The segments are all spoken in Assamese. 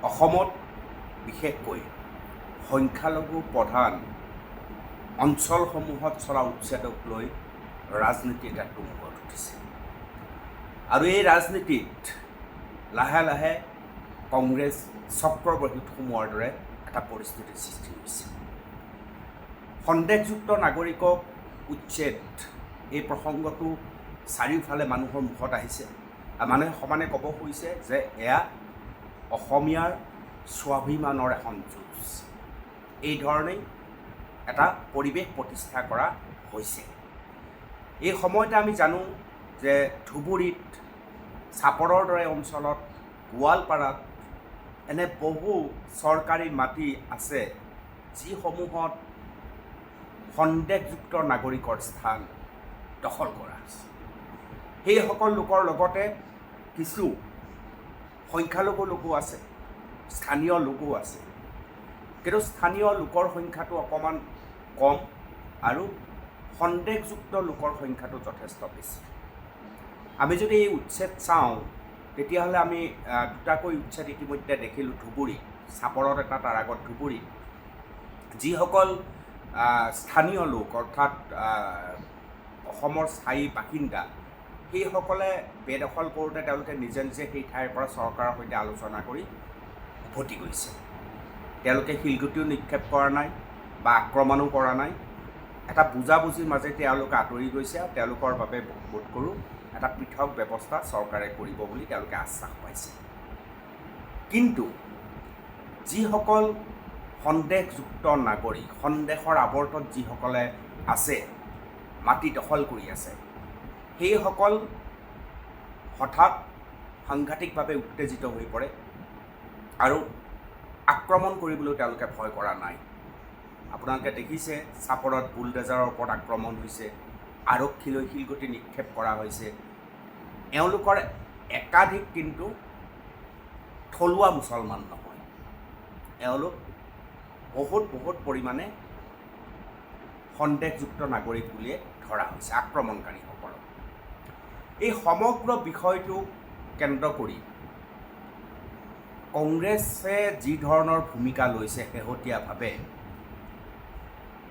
অসমত বিশেষকৈ সংখ্যালঘু প্ৰধান অঞ্চলসমূহত চলা উচ্ছেদক লৈ ৰাজনীতি এটা তুংগত উঠিছে আৰু এই ৰাজনীতিত লাহে লাহে কংগ্ৰেছ চক্ৰৱৰ্তীত সোমোৱাৰ দৰে এটা পৰিস্থিতিৰ সৃষ্টি হৈছে। সন্দেহযুক্ত নাগৰিকক উচ্ছেদ এই প্ৰসংগটো চাৰিওফালে মানুহৰ মুখত আহিছে আৰু মানুহে সমানে ক'ব খুজিছে যে এয়া অসমীয়াৰ স্বাভিমানৰ এখন যুঁজ। এই ধৰণেই এটা পৰিৱেশ প্ৰতিষ্ঠা কৰা হৈছে। এই সময়তে আমি জানো যে ধুবুৰীত, চাপৰৰ দৰে অঞ্চলত, গোৱালপাৰাত এনে বহু চৰকাৰী মাটি আছে যিসমূহত সন্দেহযুক্ত নাগৰিকৰ স্থান দখল কৰা আছে। সেইসকল লোকৰ লগতে কিছু সংখ্যালঘু লোকো আছে, স্থানীয় লোকো আছে, কিন্তু স্থানীয় লোকৰ সংখ্যাটো অকণমান কম আৰু সন্দেহযুক্ত লোকৰ সংখ্যাটো যথেষ্ট বেছি। আমি যদি এই উচ্ছেদ চাওঁ তেতিয়াহ'লে আমি দুটাকৈ উচ্ছেদ ইতিমধ্যে দেখিলোঁ ধুবুৰীত, চাপৰত এটা, তাৰ আগত ধুবুৰীত। যিসকল স্থানীয় লোক অৰ্থাৎ অসমৰ স্থায়ী বাসিন্দা, সেইসকলে বেদখল কৰোঁতে তেওঁলোকে নিজে নিজে সেই ঠাইৰ পৰা চৰকাৰৰ সৈতে আলোচনা কৰি উভতি গৈছে। তেওঁলোকে শিলগুটিও নিক্ষেপ কৰা নাই বা আক্ৰমণো কৰা নাই। এটা বুজাবুজিৰ মাজে তেওঁলোকে আঁতৰি গৈছে আৰু তেওঁলোকৰ বাবে বোধ কৰোঁ এটা পৃথক ব্যৱস্থা চৰকাৰে কৰিব বুলি তেওঁলোকে আশ্বাস পাইছে। কিন্তু যিসকল সন্দেহযুক্ত নাগৰিক, সন্দেহৰ আৱৰ্তত যিসকলে আছে, মাটি দখল কৰি আছে, সেইসকল হঠাৎ সাংঘাতিকভাৱে উত্তেজিত হৈ পৰে আৰু আক্ৰমণ কৰিবলৈ তেওঁলোকে ভয় কৰা নাই। আপোনালোকে দেখিছে চাপৰত বুলডেজাৰৰ ওপৰত আক্ৰমণ হৈছে, আৰক্ষীলৈ শিলগুটি নিক্ষেপ কৰা হৈছে। এওঁলোকৰ একাধিক কিন্তু থলুৱা মুছলমান নহয়, এওঁলোক বহুত পৰিমাণে সন্দেহযুক্ত নাগৰিক বুলিয়ে ধৰা হৈছে আক্ৰমণকাৰীসকলক। এই সমগ্ৰ বিষয়টোক কেন্দ্ৰ কৰি কংগ্ৰেছে যি ধৰণৰ ভূমিকা লৈছে শেহতীয়াভাৱে,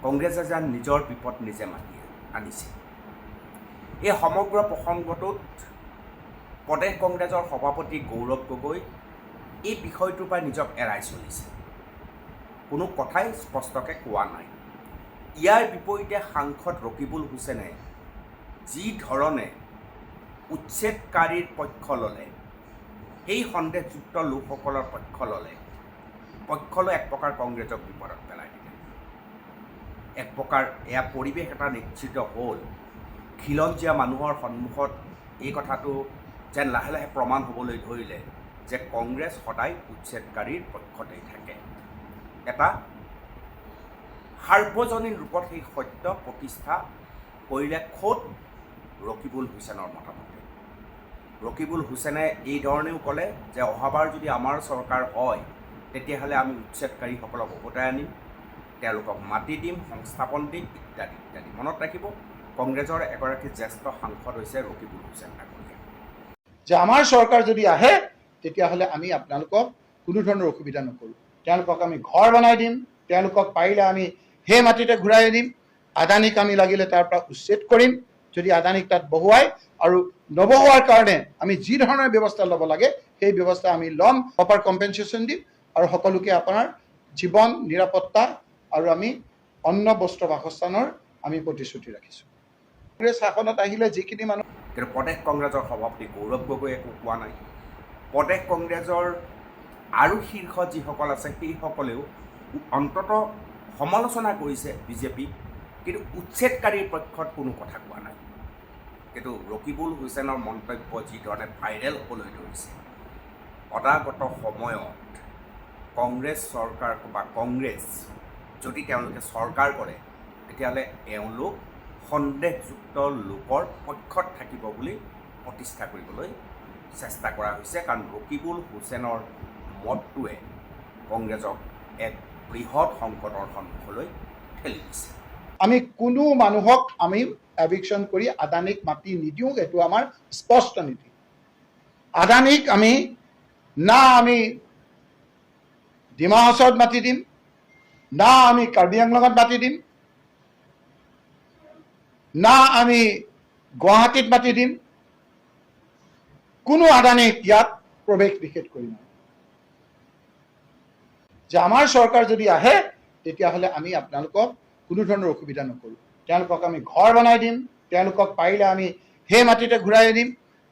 কংগ্ৰেছে যেন নিজৰ বিপদ নিজে মাতি আনিছে। এই সমগ্ৰ প্ৰসংগটোত প্ৰদেশ কংগ্ৰেছৰ সভাপতি গৌৰৱ গগৈ এই বিষয়টোৰ পৰা নিজক এৰাই চলিছে, কোনো কথাই স্পষ্টকৈ কোৱা নাই। ইয়াৰ বিপৰীতে সাংসদ ৰকিবুল হুছেইনে যি ধৰণে উচ্ছেদকাৰীৰ পক্ষ ল'লে, সেই সন্দেহযুক্ত লোকসকলৰ পক্ষ লৈ এক প্ৰকাৰ কংগ্ৰেছক বিপদত পেলাই দিলে। এক প্ৰকাৰ এয়া পৰিৱেশ এটা নিশ্চিত হ'ল। খিলঞ্জীয়া মানুহৰ সন্মুখত এই কথাটো যেন লাহে লাহে প্ৰমাণ হ'বলৈ ধৰিলে যে কংগ্ৰেছ সদায় উচ্ছেদকাৰীৰ পক্ষতেই থাকে। এটা সাৰ্বজনীন ৰূপত সেই সত্য প্ৰতিষ্ঠা কৰিলে খোদ ৰকিবুল হুছেইনৰ মতামতে। ৰকিবুল হুছেইনে এই ধৰণেও ক'লে যে অহাবাৰ যদি আমাৰ চৰকাৰ হয় তেতিয়াহ'লে আমি উচ্ছেদকাৰীসকলক উভতাই আনিম, তেওঁলোকক মাটি দিম, সংস্থাপন দিম ইত্যাদি ইত্যাদি। মনত ৰাখিব, কংগ্ৰেছৰ এগৰাকী জ্যেষ্ঠ সাংসদ হৈছে ৰকিবুল হুছেইন ডাঙৰীয়া। যে আমাৰ চৰকাৰ যদি আহে তেতিয়াহ'লে আমি আপোনালোকক কোনো ধৰণৰ অসুবিধা নকৰোঁ, তেওঁলোকক আমি ঘৰ বনাই দিম, তেওঁলোকক পাৰিলে আমি সেই মাটিতে ঘূৰাই দিম, আদানীক আমি লাগিলে তাৰ পৰা উচ্ছেদ কৰিম যদি আদানীক তাত বহুৱাই, আৰু নবহুৱাৰ কাৰণে আমি যি ধৰণৰ ব্যৱস্থা ল'ব লাগে সেই ব্যৱস্থা আমি ল'ম, প্ৰপাৰ কম্পেনচেশ্যন দিম আৰু সকলোকে আপোনাৰ জীৱন নিৰাপত্তা আৰু আমি অন্ন বস্ত্ৰ বাসস্থানৰ আমি প্ৰতিশ্ৰুতি ৰাখিছোঁ। কংগ্ৰেছ শাসনত আহিলে যিখিনি মানুহ, কিন্তু প্ৰদেশ কংগ্ৰেছৰ সভাপতি গৌৰৱ গগৈয়ে একো কোৱা নাই। প্ৰদেশ কংগ্ৰেছৰ আৰু শীৰ্ষ যিসকল আছে সেইসকলেও অন্ততঃ সমালোচনা কৰিছে বিজেপিক, কিন্তু উচ্ছেদকাৰীৰ পক্ষত কোনো কথা কোৱা নাই। কিন্তু ৰকিবুল হুছেইনৰ মন্তব্য যি ধৰণে ভাইৰেল হ'বলৈ ধৰিছে, অনাগত সময়ত কংগ্ৰেছ চৰকাৰ বা কংগ্ৰেছ যদি তেওঁলোকে চৰকাৰ কৰে তেতিয়াহ'লে এওঁলোক সন্দেহযুক্ত লোকৰ পক্ষত থাকিব বুলি প্ৰতিষ্ঠা কৰিবলৈ চেষ্টা কৰা হৈছে। কাৰণ ৰকিবুল হুছেইনৰ মতটোৱে কংগ্ৰেছক এক বৃহৎ সংকটৰ সন্মুখলৈ ঠেলি দিছে। আমি কোনো মানুহক আমি এভিকশ্যন কৰি আদানীক মাতি নিদিওঁ, এইটো আমাৰ স্পষ্ট নীতি। আদানীক আমি ডিমা হাছাওত মাতি দিম, না আমি কাৰ্বি আংলঙত মাতি দিম, না আমি গুৱাহাটীত মাতি দিম, কোনো আদানীক ইয়াত প্ৰৱেশ নিষেধ কৰিম। যে আমাৰ চৰকাৰ যদি আহে তেতিয়াহ'লে আমি আপোনালোকক কোনো ধৰণৰ অসুবিধা নকৰোঁ। তেওঁলোকক আমি ঘৰ বনাই দিম, তেওঁলোকক পাৰিলে আমি সেই মাটিতে ঘূৰাই দিম,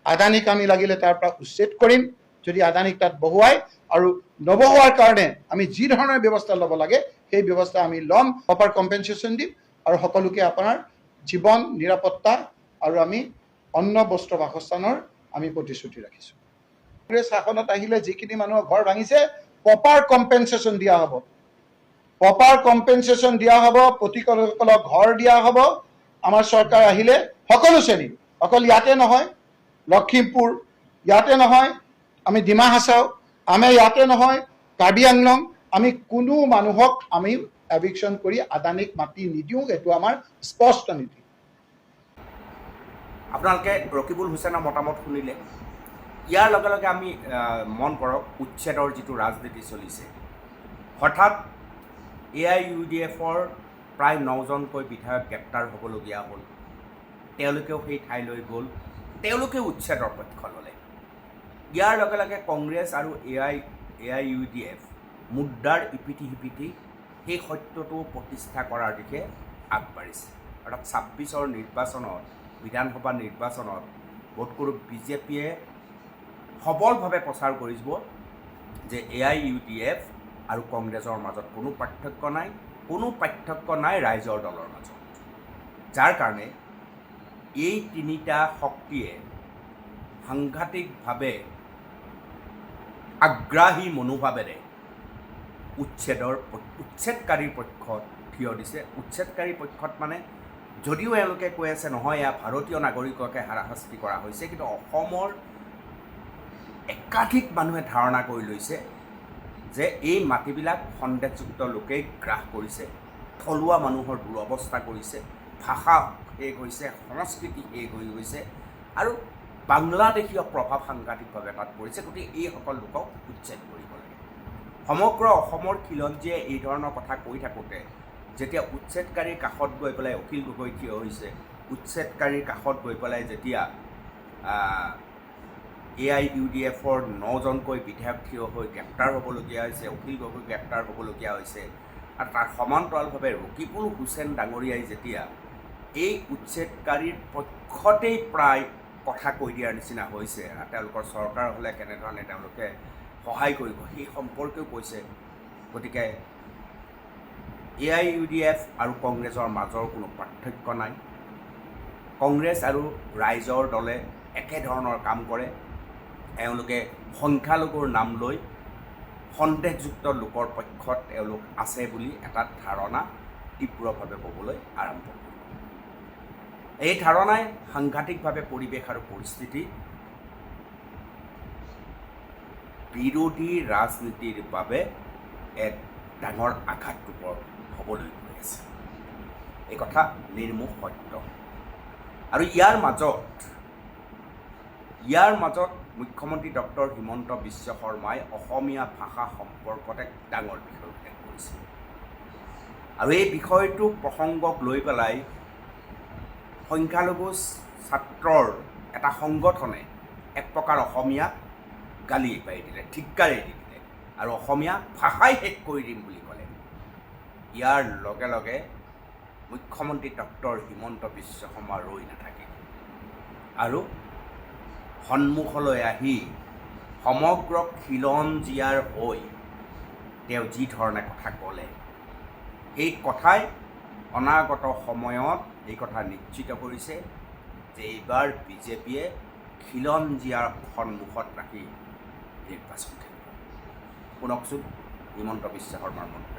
আদানীক আমি লাগিলে তাৰ পৰা উচ্ছেদ কৰিম যদি আদানীক তাত বহুৱাই, আৰু নবহুৱাৰ কাৰণে আমি যি ধৰণৰ ব্যৱস্থা ল'ব লাগে সেই ব্যৱস্থা আমি ল'ম, প্ৰপাৰ কম্পেনচেশ্যন দিম, আৰু সকলোকে আপোনাৰ জীৱন নিৰাপত্তা আৰু আমি অন্ন বস্ত্ৰ বাসস্থানৰ আমি প্ৰতিশ্ৰুতি ৰাখিছোঁ। কংগ্ৰেছ শাসনত আহিলে যিখিনি মানুহৰ ঘৰ ভাঙিছে প্ৰপাৰ কম্পেনচেশ্যন দিয়া হ'ব, প্ৰপাৰ কম্পেনচেশ্যন দিয়া হ'ব, প্ৰতিসকলক ঘৰ দিয়া হ'ব। আমাৰ চৰকাৰ আহিলে সকলো শ্ৰেণী, অকল ইয়াতে নহয়, লখিমপুৰ ইয়াতে নহয়, আমি ডিমা হাছাও, আমি ইয়াতে নহয়, কাৰ্বি আংলং, আমি কোনো মানুহক আমি এভিকশ্যন কৰি আদানীক মাতি নিদিওঁ। এইটো আমাৰ স্পষ্ট নীতি। আপোনালোকে ৰকিবুল হুছেইনৰ মতামত শুনিলে। ইয়াৰ লগে লগে আমি মন কৰক উচ্ছেদৰ যিটো ৰাজনীতি চলিছে। হঠাৎ AIUDFৰ প্ৰায় 9জনকৈ বিধায়ক গ্ৰেপ্তাৰ হ'বলগীয়া হ'ল, তেওঁলোকেও সেই ঠাইলৈ গ'ল, তেওঁলোকেও উচ্ছেদৰ পক্ষ ল'লে। ইয়াৰ লগে লগে কংগ্ৰেছ আৰু AIUDF মুদ্ৰাৰ ইপিঠি সিপিঠি সেই সত্যটো প্ৰতিষ্ঠা কৰাৰ দিশে আগবাঢ়িছে। অৰ্থাৎ 26ৰ নিৰ্বাচনত, বিধানসভা নিৰ্বাচনত বোধকৰোঁ BJPয়ে সবলভাৱে প্ৰচাৰ কৰিব যে AIUDF আৰু কংগ্ৰেছৰ মাজত কোনো পাৰ্থক্য নাই ৰাইজৰ দলৰ মাজত। যাৰ কাৰণে এই তিনিটা শক্তিয়ে সাংঘাতিকভাৱে আগ্ৰাহী মনোভাৱেৰে উচ্ছেদকাৰীৰ পক্ষত থিয় দিছে। উচ্ছেদকাৰীৰ পক্ষত মানে যদিও এওঁলোকে কৈ আছে নহয় এয়া ভাৰতীয় নাগৰিককে হাৰাশাস্তি কৰা হৈছে, কিন্তু অসমৰ একাধিক মানুহে ধাৰণা কৰি লৈছে যে এই মাটিবিলাক সন্দেহযুক্ত লোকেই গ্ৰাস কৰিছে, থলুৱা মানুহৰ দুৰৱস্থা কৰিছে, ভাষা শেষ হৈছে, সংস্কৃতি শেষ হৈ গৈছে, আৰু বাংলাদেশীয় প্ৰভাৱ সাংঘাতিকভাৱে তাত পৰিছে। গতিকে এইসকল লোকক উচ্ছেদ কৰিব লাগে। সমগ্ৰ অসমৰ খিলঞ্জীয়ে এই ধৰণৰ কথা কৈ থাকোঁতে যেতিয়া উচ্ছেদকাৰীৰ কাষত গৈ পেলাই অখিল গগৈ থিয় হৈছে, উচ্ছেদকাৰীৰ কাষত গৈ পেলাই যেতিয়া AIUDFৰ 9জনকৈ বিধায়ক থিয় হৈ গ্ৰেপ্তাৰ হ'বলগীয়া হৈছে, অখিল গগৈ গ্ৰেপ্তাৰ হ'বলগীয়া হৈছে, আৰু তাৰ সমান্তৰালভাৱে ৰকিবুল হুছেইন ডাঙৰীয়াই যেতিয়া এই উচ্ছেদকাৰীৰ পক্ষতেই প্ৰায় কথা কৈ দিয়াৰ নিচিনা হৈছে, তেওঁলোকৰ চৰকাৰ হ'লে কেনেধৰণে তেওঁলোকে সহায় কৰিব সেই সম্পৰ্কেও কৈছে। গতিকে AIUDF আৰু কংগ্ৰেছৰ মাজৰ কোনো পাৰ্থক্য নাই। কংগ্ৰেছ আৰু ৰাইজৰ দলে একেধৰণৰ কাম কৰে। এওঁলোকে সংখ্যালঘুৰ নাম লৈ সন্দেহযুক্ত লোকৰ পক্ষত এওঁলোক আছে বুলি এটা ধাৰণা তীব্ৰভাৱে ক'বলৈ আৰম্ভ কৰে। এই ধাৰণাই সাংঘাতিকভাৱে পৰিৱেশ আৰু পৰিস্থিতি বিৰোধী ৰাজনীতিৰ বাবে এক ডাঙৰ আঘাতৰূপৰ হ'বলৈ গৈ আছে। এই কথা নিৰ্মোহ সত্য। আৰু ইয়াৰ মাজত মুখ্যমন্ত্ৰী ডক্টৰ হিমন্ত বিশ্ব শৰ্মাই অসমীয়া ভাষা সম্পৰ্কত এক ডাঙৰ বিষয় উল্লেখ কৰিছে। আৰু এই বিষয়টো প্ৰসংগক লৈ পেলাই সংখ্যালঘু ছাত্ৰৰ এটা সংগঠনে এক প্ৰকাৰ অসমীয়াক গালি পাৰি দিলে, ধিক্কাৰি দি দিলে, আৰু অসমীয়া ভাষাই শেষ কৰি দিম বুলি ক'লে। ইয়াৰ লগে লগে মুখ্যমন্ত্ৰী ডক্টৰ হিমন্ত বিশ্ব শৰ্মা ৰৈ নাথাকিল আৰু সন্মুখলৈ আহি সমগ্ৰ খিলঞ্জীয়াৰ হৈ তেওঁ যি ধৰণে কথা ক'লে, সেই কথাই অনাগত সময়ত এই কথা নিশ্চিত কৰিছে যে এইবাৰ BJPয়ে খিলঞ্জীয়াৰ সন্মুখত ৰাখি নিৰ্বাচন খেলিব। শুনকচোন হিমন্ত বিশ্ব শৰ্মাৰ মন্তব্য।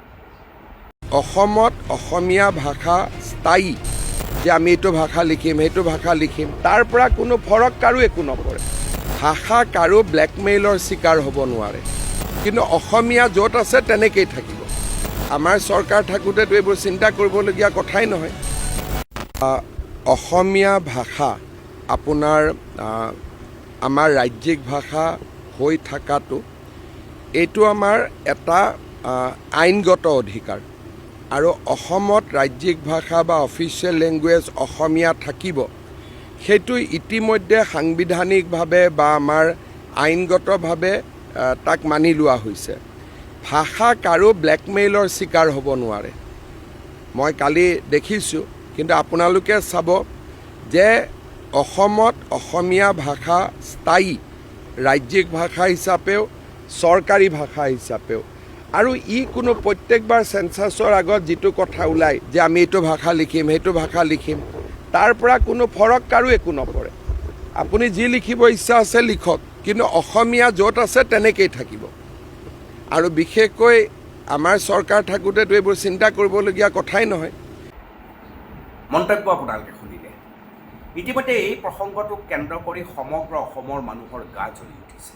অসমত অসমীয়া ভাষা স্থায়ী, যে আমি এইটো ভাষা লিখিম সেইটো ভাষা লিখিম, তাৰ পৰা কোনো ফৰক কাৰো একো নপৰে। ভাষা কাৰো ব্লেকমেইলৰ চিকাৰ হ'ব নোৱাৰে, কিন্তু অসমীয়া য'ত আছে তেনেকেই থাকিব। আমাৰ চৰকাৰ থাকোঁতেতো এইবোৰ চিন্তা কৰিবলগীয়া কথাই নহয়। অসমীয়া ভাষা আপোনাৰ আমাৰ ৰাজ্যিক ভাষা হৈ থকাটো এইটো আমাৰ এটা আইনগত অধিকাৰ আৰু অসমত ৰাজ্যিক ভাষা বা অফিচিয়েল লেংগুৱেজ অসমীয়া থাকিব সেইটো ইতিমধ্যে সাংবিধানিকভাৱে বা আমাৰ আইনগতভাৱে তাক মানি লোৱা হৈছে। ভাষা কাৰো ব্লেকমেইলৰ চিকাৰ হ'ব নোৱাৰে। মই কালি দেখিছোঁ, কিন্তু আপোনালোকে চাব যে অসমত অসমীয়া ভাষা স্থায়ী ৰাজ্যিক ভাষা হিচাপেও চৰকাৰী ভাষা হিচাপেও, আৰু ই কোনো প্ৰত্যেকবাৰ চেঞ্চাছৰ আগত যিটো কথা ওলায় যে আমি এইটো ভাষা লিখিম সেইটো ভাষা লিখিম, তাৰ পৰা কোনো ফৰক কাৰো একো নপৰে। আপুনি যি লিখিব ইচ্ছা আছে লিখক, কিন্তু অসমীয়া য'ত আছে তেনেকেই থাকিব। আৰু বিশেষকৈ আমাৰ চৰকাৰ থাকোঁতেতো এইবোৰ চিন্তা কৰিবলগীয়া কথাই নহয়। মন্তব্য আপোনালোকে শুনিলে। ইতিমধ্যে এই প্ৰসংগটোক কেন্দ্ৰ কৰি সমগ্ৰ অসমৰ মানুহৰ গা জ্বলি উঠিছে।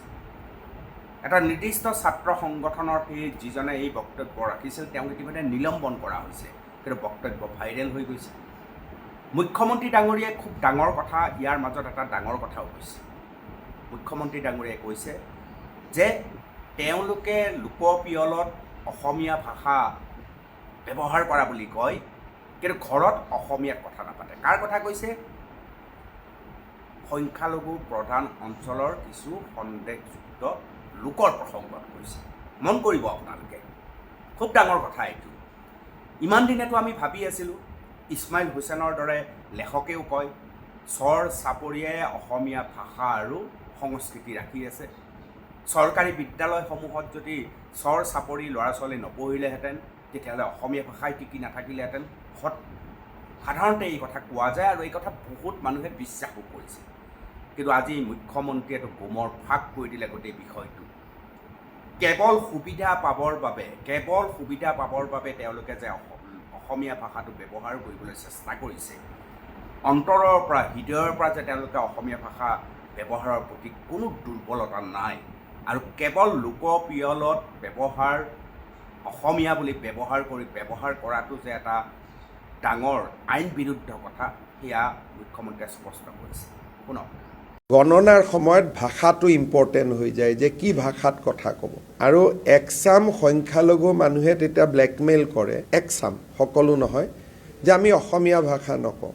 এটা নিৰ্দিষ্ট ছাত্ৰ সংগঠনৰ সেই যিজনে এই বক্তব্য ৰাখিছিল তেওঁক ইতিমধ্যে নিলম্বন কৰা হৈছে, কিন্তু বক্তব্য ভাইৰেল হৈ গৈছে। মুখ্যমন্ত্ৰী ডাঙৰীয়াই খুব ডাঙৰ কথা, ইয়াৰ মাজত এটা ডাঙৰ কথাও কৈছে। মুখ্যমন্ত্ৰী ডাঙৰীয়াই কৈছে যে তেওঁলোকে লোকপিয়লত অসমীয়া ভাষা ব্যৱহাৰ কৰা বুলি কয়, কিন্তু ঘৰত অসমীয়াত কথা নাপাতে। কাৰ কথা কৈছে? সংখ্যালঘু প্ৰধান অঞ্চলৰ কিছু সন্দেহযুক্ত লোকৰ প্ৰসংগত কৈছে। মন কৰিব আপোনালোকে, খুব ডাঙৰ কথা এইটো। ইমান দিনেতো আমি ভাবি আছিলোঁ, ইছমাইল হুছেইনৰ দৰে লেখকেও কয় চৰ চাপৰিয়ে অসমীয়া ভাষা আৰু সংস্কৃতি ৰাখি আছে। চৰকাৰী বিদ্যালয়সমূহত যদি চৰ চাপৰি ল'ৰা ছোৱালী নপঢ়িলেহেঁতেন তেতিয়াহ'লে অসমীয়া ভাষাই টিকি নাথাকিলেহেঁতেন। সাধাৰণতে এই কথা কোৱা যায় আৰু এই কথা বহুত মানুহে বিশ্বাসো কৰিছে। কিন্তু আজি মুখ্যমন্ত্ৰীয়েতো গোমৰ ফাঁক কৰি দিলে গোটেই বিষয়টো। কেৱল সুবিধা পাবৰ বাবে তেওঁলোকে যে অসমীয়া ভাষাটো ব্যৱহাৰ কৰিবলৈ চেষ্টা কৰিছে, অন্তৰৰ পৰা হৃদয়ৰ পৰা যে তেওঁলোকে অসমীয়া ভাষা ব্যৱহাৰৰ প্ৰতি কোনো দুৰ্বলতা নাই, আৰু কেৱল লোকপিয়লত অসমীয়া বুলি ব্যৱহাৰ কৰাটো যে এটা ডাঙৰ আইন বিৰুদ্ধ কথা, সেয়া মুখ্যমন্ত্ৰীয়ে স্পষ্ট কৰিছে। শুনক। গণনাৰ সময়ত ভাষাটো ইম্পৰ্টেণ্ট হৈ যায় যে কি ভাষাত কথা ক'ব, আৰু একচাম সংখ্যালঘু মানুহে তেতিয়া ব্লেকমেইল কৰে, একচাম সকলো নহয়, যে আমি অসমীয়া ভাষা নকওঁ।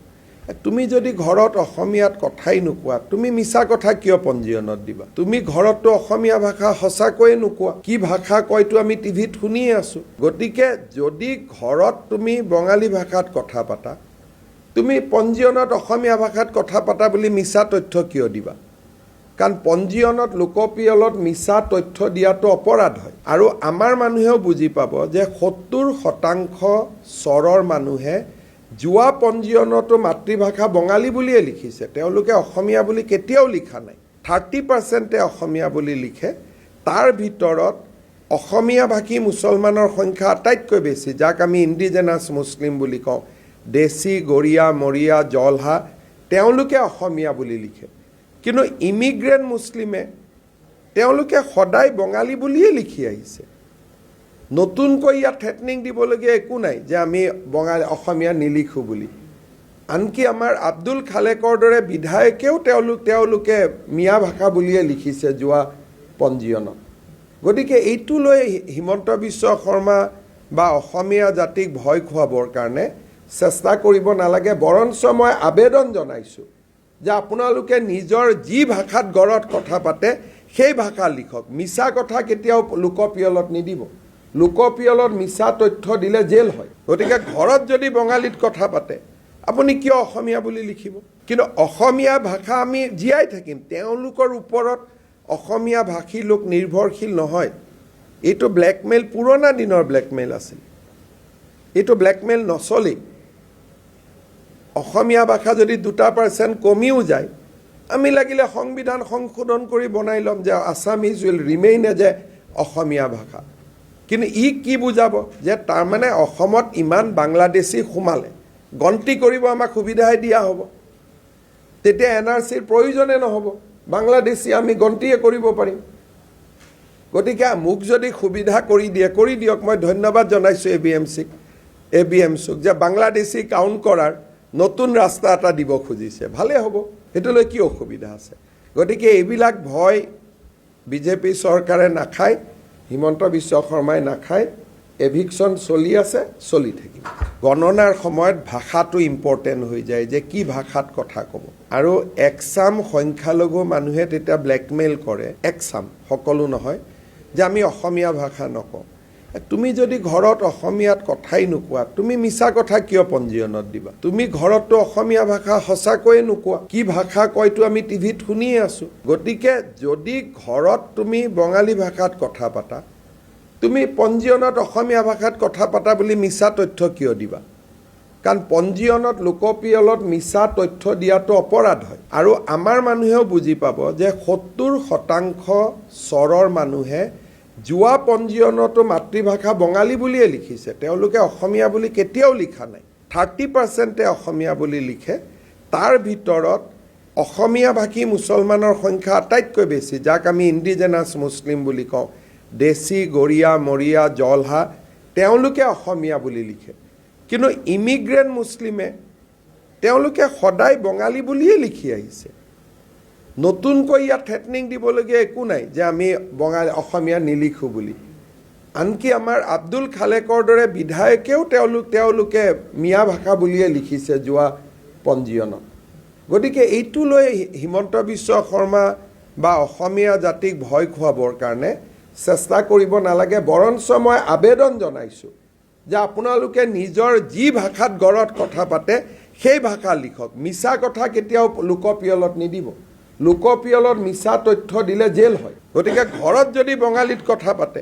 তুমি যদি ঘৰত অসমীয়াত কথাই নোকোৱা, তুমি মিছা কথা কিয় পঞ্জীয়নত দিবা? তুমি ঘৰততো অসমীয়া ভাষা সঁচাকৈয়ে নোকোৱা, কি ভাষা কয়তো আমি টিভিত শুনিয়ে আছোঁ। গতিকে যদি ঘৰত তুমি বঙালী ভাষাত কথা পাতা, তুমি পঞ্জীয়নত অসমীয়া ভাষাত কথা পাতা বুলি মিছা তথ্য কিয় দিবা? কাৰণ পঞ্জীয়নত লোকপিয়লত মিছা তথ্য দিয়াটো অপৰাধ হয়। আৰু আমাৰ মানুহেও বুজি পাব যে 70% চৰৰ মানুহে যোৱা পঞ্জীয়নতো মাতৃভাষা বঙালী বুলিয়ে লিখিছে, তেওঁলোকে অসমীয়া বুলি কেতিয়াও লিখা নাই। 30% অসমীয়া বুলি লিখে। তাৰ ভিতৰত অসমীয়া ভাষী মুছলমানৰ সংখ্যা আটাইতকৈ বেছি, যাক আমি ইণ্ডিজেনাছ মুছলিম বুলি কওঁ। দেশী, গৰীয়া, মৰীয়া, জলহা, তেওঁলোকে অসমীয়া বুলি লিখে। কিন্তু ইমিগ্ৰেণ্ট মুছলিমে তেওঁলোকে সদায় বঙালী বুলিয়ে লিখি আহিছে। নতুনকৈ ইয়াত থ্ৰেটনিং দিবলগীয়া একো নাই যে আমি অসমীয়া নিলিখোঁ বুলি। আনকি আমাৰ আব্দুল খালেকৰ দৰে বিধায়কেও তেওঁলোকে মিয়া ভাষা বুলিয়ে লিখিছে যোৱা পঞ্জীয়নত। গতিকে এইটো লৈ হিমন্ত বিশ্ব শৰ্মা বা অসমীয়া জাতিক ভয় খুৱাবৰ কাৰণে চেষ্টা কৰিব নালাগে। বৰঞ্চ মই আবেদন জনাইছোঁ যে আপোনালোকে নিজৰ যি ভাষাত ঘৰত কথা পাতে সেই ভাষা লিখক। মিছা কথা কেতিয়াও লোকপিয়লত নিদিব। লোকপিয়লত মিছা তথ্য দিলে জেল হয়। গতিকে ঘৰত যদি বঙালীত কথা পাতে, আপুনি কিয় অসমীয়া বুলি লিখিব? কিন্তু অসমীয়া ভাষা আমি জীয়াই থাকিম, তেওঁলোকৰ ওপৰত অসমীয়া ভাষী লোক নিৰ্ভৰশীল নহয়। এইটো ব্লেকমেইল, পুৰণা দিনৰ ব্লেকমেইল আছিল, এইটো ব্লেকমেইল নচলেই। অসমীয়া ভাষা যদি 2% কমিও যায়, আমি লাগিলে সংবিধান সংশোধন কৰি বনাই ল'ম যে Assamese will remain as a Asomiya ভাষা। কিন্তু ই কি বুজাব যে তাৰমানে অসমত ইমান বাংলাদেশী সোমালে, গন্তি কৰিব আমাক সুবিধাই দিয়া হ'ব, তেতিয়া NRCৰ প্ৰয়োজনে নহ'ব, বাংলাদেশী আমি গন্তিয়ে কৰিব পাৰিম। গতিকে মোক যদি সুবিধা কৰি দিয়ক। মই ধন্যবাদ জনাইছোঁ ABMCক যে বাংলাদেশী কাউণ্ট কৰাৰ নতুন ৰাস্তা এটা দিব খুজিছে, ভালেই হ'ব, সেইটোলৈ কি অসুবিধা আছে? গতিকে এইবিলাক ভয় বিজেপি চৰকাৰে নাখায়। হিমন্ত বিশ্ব শৰ্মাই নাখায়, এভিকশ্যন চলি আছে, চলি থাকিব। গণনাৰ সময়ত ভাষাটো ইম্পৰ্টেণ্ট হৈ যায় যে কি ভাষাত কথা ক'ব। আৰু একচাম সংখ্যালঘু মানুহে তেতিয়া ব্লেকমেইল কৰে, একচাম, সকলো নহয়, যে আমি অসমীয়া ভাষা নকওঁ। তুমি যদি ঘৰত অসমীয়াত কথাই নোকোৱা, তুমি মিছা কথা কিয় পঞ্জীয়নত দিবা? তুমি ঘৰততো অসমীয়া ভাষা সঁচাকৈয়ে নোকোৱা, কি ভাষা কয়তো আমি টিভিত শুনিয়ে আছোঁ। গতিকে যদি ঘৰত তুমি বঙালী ভাষাত কথা পাতা, তুমি পঞ্জীয়নত অসমীয়া ভাষাত কথা পাতা বুলি মিছা তথ্য কিয় দিবা? কাৰণ পঞ্জীয়নত লোকপিয়লত মিছা তথ্য দিয়াটো অপৰাধ হয়। আৰু আমাৰ মানুহেও বুজি পাব যে 70% চৰৰ মানুহে যোৱা পঞ্জীয়নতো মাতৃভাষা বঙালী বুলিয়ে লিখিছে, তেওঁলোকে অসমীয়া বুলি কেতিয়াও লিখা নাই। 30% অসমীয়া বুলি লিখে। তাৰ ভিতৰত অসমীয়া ভাষী মুছলমানৰ সংখ্যা আটাইতকৈ বেছি, যাক আমি ইণ্ডিজেনাছ মুছলিম বুলি কওঁ, দেশী, গৰীয়া, মৰীয়া, জলহা, তেওঁলোকে অসমীয়া বুলি লিখে। কিন্তু ইমিগ্ৰেণ্ট মুছলিমে তেওঁলোকে সদায় বঙালী বুলিয়ে লিখি আহিছে। নতুনকৈ ইয়াত থ্ৰেটনিং দিবলগীয়া একো নাই যে আমি অসমীয়া নিলিখোঁ বুলি। আনকি আমাৰ আব্দুল খালেকৰ দৰে বিধায়কেও তেওঁলোকে মিয়া ভাষা বুলিয়ে লিখিছে যোৱা পঞ্জীয়নত। গতিকে এইটো লৈ হিমন্ত বিশ্ব শৰ্মা বা অসমীয়া জাতিক ভয় খুৱাবৰ কাৰণে চেষ্টা কৰিব নালাগে। বৰঞ্চ মই আবেদন জনাইছোঁ যে আপোনালোকে নিজৰ যি ভাষাত ঘৰত কথা পাতে সেই ভাষা লিখক, মিছা কথা কেতিয়াও লোকপিয়লত নিদিব। লোকপিয়লত মিছা তথ্য দিলে জেল হয়। গতিকে ঘৰত যদি বঙালীত কথা পাতে,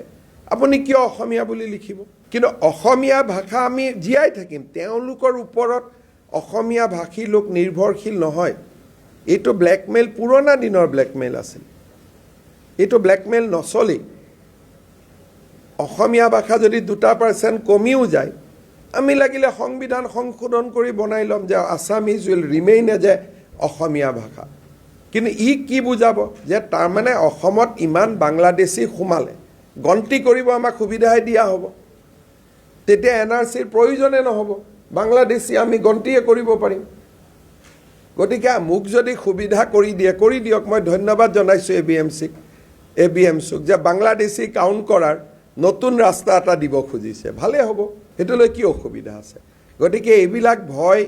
আপুনি কিয় অসমীয়া বুলি লিখিব? কিন্তু অসমীয়া ভাষা আমি জীয়াই থাকিম, তেওঁলোকৰ ওপৰত অসমীয়া ভাষী লোক নিৰ্ভৰশীল নহয়। এইটো ব্লেকমেইল, পুৰণা দিনৰ ব্লেকমেইল আছিল, এইটো ব্লেকমেইল নচলেই। অসমীয়া ভাষা যদি 2% কমিও যায়, আমি লাগিলে সংবিধান সংশোধন কৰি বনাই ল'ম যে Assamese will remain as a Asomiya ভাষা। কিন্তু ই কি বুজাব যে তাৰমানে অসমত ইমান বাংলাদেশী সোমালে, গন্তি কৰিব আমাক সুবিধাই দিয়া হ'ব, তেতিয়া NRCৰ প্ৰয়োজনে নহ'ব, বাংলাদেশী আমি গন্তিয়ে কৰিব পাৰিম। গতিকে মোক যদি সুবিধা কৰি দিয়ে, কৰি দিয়ক। মই ধন্যবাদ জনাইছোঁ ABMCক যে বাংলাদেশী কাউণ্ট কৰাৰ নতুন ৰাস্তা এটা দিব খুজিছে, ভালেই হ'ব, সেইটোলৈ কি অসুবিধা আছে? গতিকে এইবিলাক ভয়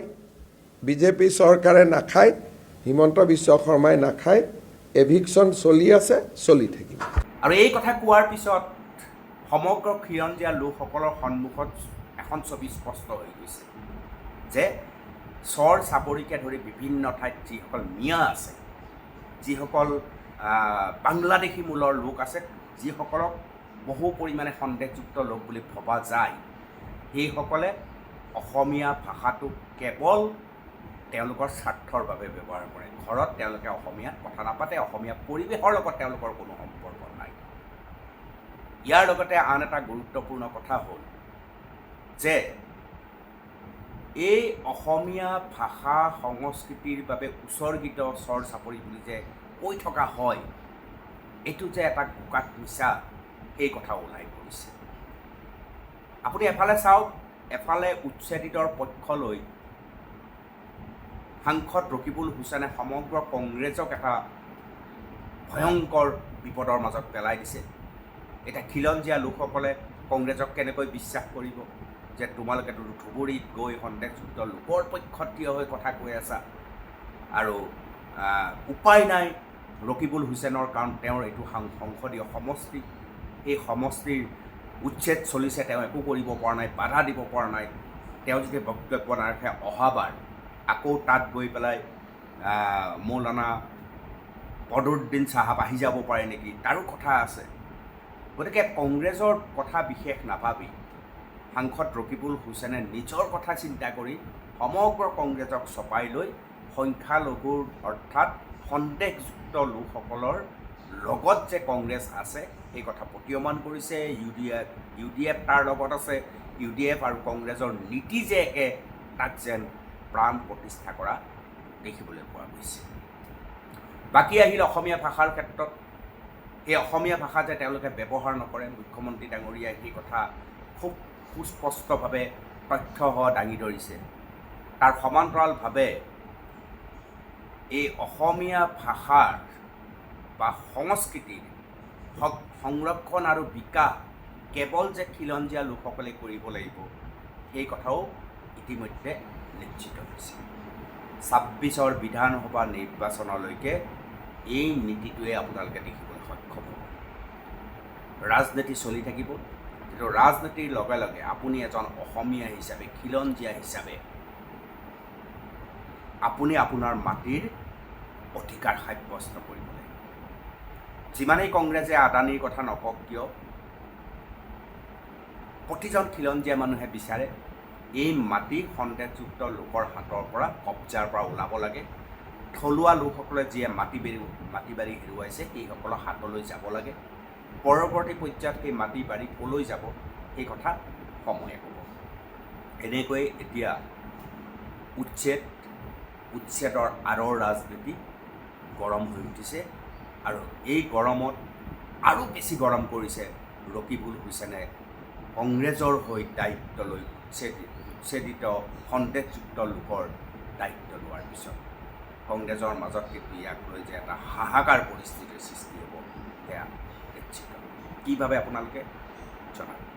বিজেপি চৰকাৰে নাখায়, হিমন্ত বিশ্ব শৰ্মাই নাখায়। এভিকশ্যন চলি আছে, চলি থাকিব। আৰু এই কথা কোৱাৰ পিছত সমগ্ৰ খিৰঞ্জীয়া লোকসকলৰ সন্মুখত এখন ছবি স্পষ্ট হৈ গৈছে যে চৰ চাপৰিকে ধৰি বিভিন্ন ঠাইত যিসকল মিয়া আছে, যিসকল বাংলাদেশী মূলৰ লোক আছে, যিসকলক বহু পৰিমাণে সন্দেহযুক্ত লোক বুলি ভবা যায়, সেইসকলে অসমীয়া ভাষাটোক কেৱল তেওঁলোকৰ স্বাৰ্থৰ বাবে ব্যৱহাৰ কৰে। ঘৰত তেওঁলোকে অসমীয়াত কথা নাপাতে, অসমীয়া পৰিৱেশৰ লগত তেওঁলোকৰ কোনো সম্পৰ্ক নাই। ইয়াৰ লগতে আন এটা গুৰুত্বপূৰ্ণ কথা হ'ল যে এই অসমীয়া ভাষা সংস্কৃতিৰ বাবে উৎসৰ্গিত চৰ চাপৰি বুলি যে কৈ থকা হয়, এইটো যে এটা বোকাত মিছা, সেই কথা ওলাই পৰিছে। আপুনি এফালে চাওক, এফালে উচ্ছেদিতৰ পক্ষ লৈ সাংসদ ৰকিবুল হুছেইনে সমগ্ৰ কংগ্ৰেছক এটা ভয়ংকৰ বিপদৰ মাজত পেলাই দিছে। এতিয়া খিলঞ্জীয়া লোকসকলে কংগ্ৰেছক কেনেকৈ বিশ্বাস কৰিব যে তোমালোকেতো ধুবুৰীত গৈ সন্দেহযুক্ত লোকৰ পক্ষত থিয় হৈ কথা কৈ আছা? আৰু উপায় নাই ৰকিবুল হুছেইনৰ, কাৰণ তেওঁৰ এইটো সংসদীয় সমষ্টি, সেই সমষ্টিৰ উচ্ছেদ চলিছে, তেওঁ একো কৰিব পৰা নাই, বাধা দিব পৰা নাই। তেওঁ যদি বক্তব্য নাৰাখে, অহাবাৰ আকৌ তাত গৈ পেলাই মৌলানা বদৰুদ্দিন চাহাব আহি যাব পাৰে নেকি, তাৰো কথা আছে। গতিকে কংগ্ৰেছৰ কথা বিশেষ নাভাবি সাংসদ ৰকিবুল হুছেইনে নিজৰ কথা চিন্তা কৰি সমগ্ৰ কংগ্ৰেছক চপাই লৈ সংখ্যালঘুৰ অৰ্থাৎ সন্দেহযুক্ত লোকসকলৰ লগত যে কংগ্ৰেছ আছে সেই কথা প্ৰতীয়মান কৰিছে। UDF তাৰ লগত আছে। UDF আৰু কংগ্ৰেছৰ নীতি যে একে, তাক যেন প্ৰাণ প্ৰতিষ্ঠা কৰা দেখিবলৈ পোৱা গৈছে। বাকী আহিল অসমীয়া ভাষাৰ ক্ষেত্ৰত। সেই অসমীয়া ভাষা যে তেওঁলোকে ব্যৱহাৰ নকৰে, মুখ্যমন্ত্ৰী ডাঙৰীয়াই সেই কথা খুব সুস্পষ্টভাৱে তথ্যসহ দাঙি ধৰিছে। তাৰ সমান্তৰালভাৱে এই অসমীয়া ভাষাৰ বা সংস্কৃতিৰ সংৰক্ষণ আৰু বিকাশ কেৱল যে খিলঞ্জীয়া লোকসকলে কৰিব লাগিব সেই কথাও ইতিমধ্যে নিশ্চিত হৈছে। 26ৰ বিধানসভা নিৰ্বাচনলৈকে এই নীতিটোৱে আপোনালোকে দেখিবলৈ সক্ষম হ'ব। ৰাজনীতি চলি থাকিব, কিন্তু ৰাজনীতিৰ লগে লগে আপুনি এজন অসমীয়া হিচাপে, খিলঞ্জীয়া হিচাপে আপুনি আপোনাৰ মাটিৰ অধিকাৰ সাব্যস্ত কৰিব লাগিব। যিমানেই কংগ্ৰেছে আদানীৰ কথা নকওক কিয়, প্ৰতিজন খিলঞ্জীয়া মানুহে বিচাৰে এই মাটি সন্দেহযুক্ত লোকৰ হাতৰ পৰা, কব্জাৰ পৰা ওলাব লাগে। থলুৱা লোকসকলে যিয়ে মাটি বাৰী হেৰুৱাইছে সেইসকলৰ হাতলৈ যাব লাগে। পৰৱৰ্তী পৰ্যায়ত সেই মাটি বাৰী ক'লৈ যাব সেই কথা সময়ে ক'ব। এনেকৈ এতিয়া উচ্ছেদৰ আঁৰৰ ৰাজনীতি গৰম হৈ উঠিছে, আৰু এই গৰমত আৰু বেছি গৰম কৰিছে ৰকিবুল হুছেইনে কংগ্ৰেছৰ হৈ দায়িত্ব লৈ উচ্ছেদিত সন্দেহযুক্ত লোকৰ দায়িত্ব লোৱাৰ পিছত। কংগ্ৰেছৰ মাজত কিন্তু ইয়াক লৈ যে এটা হাহাকাৰ পৰিস্থিতিৰ সৃষ্টি হ'ব সেয়া নিশ্চিত। কি ভাবে আপোনালোকে জনাওক।